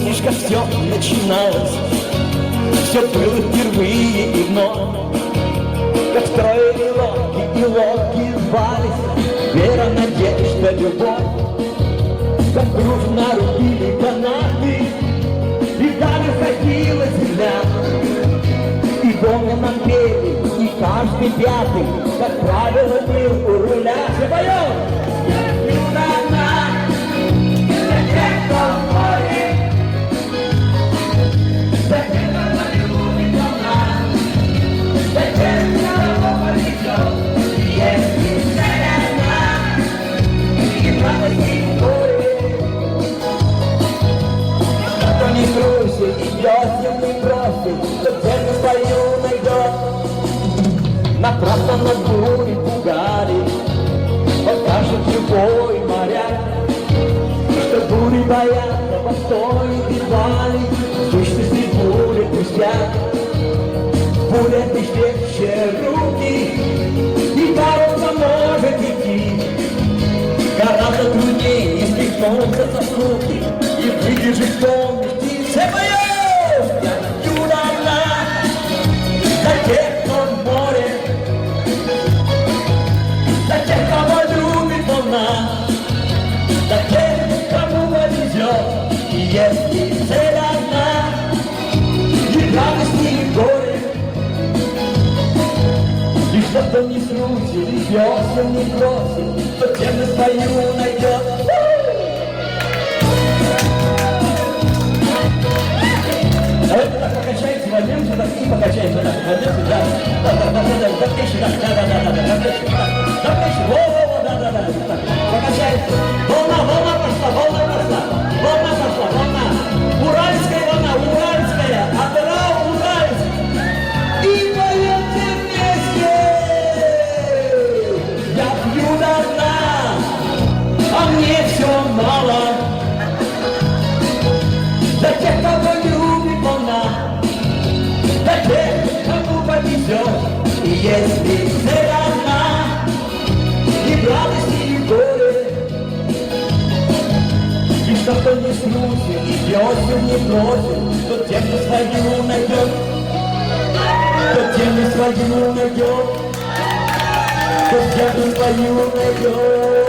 Помнишь, как все начиналось? Все было впервые и вновь. Как строили лодки и лодки звались, вера, надежда, любовь. Как дружно рубили канаты, и вдали ходила земля. И дома нам пели, и каждый пятый, как правило, был у руля. Все поем! Не трусит, идет, не бросит, что церковь свою найдет. Напрасно нас бури пугали, покажет любой моряк, что бури боятся, постой бежали, в сущности бури пустят. Буря беспечные руки, и дорога может идти. Гораздо труднее не спихнуться со скуки и выдержать помнить. Все поем! Я юна за тех, кто в море, за тех, кого любит волна, за тех, кому повезет. И если цель одна, и радость, и горе, и что-то не срутит, и весел не бросит, то тем свою найдет. Давайте так покачаемся, возьмемся, так и покачаемся, так, возьмемся, да, да, плечи, во, да, покачаемся, волна пошла, уральская, одна уральская, и поемте вместе, я пью до дна, а мне все мало, за тех, кого любит волна, за тех, кому повезет. И если цель одна, и в радости, и в горе, и что-то не струсит, и весел не бросит, то тем не свою найдет, то тем не свою найдет, то тем не свою найдет.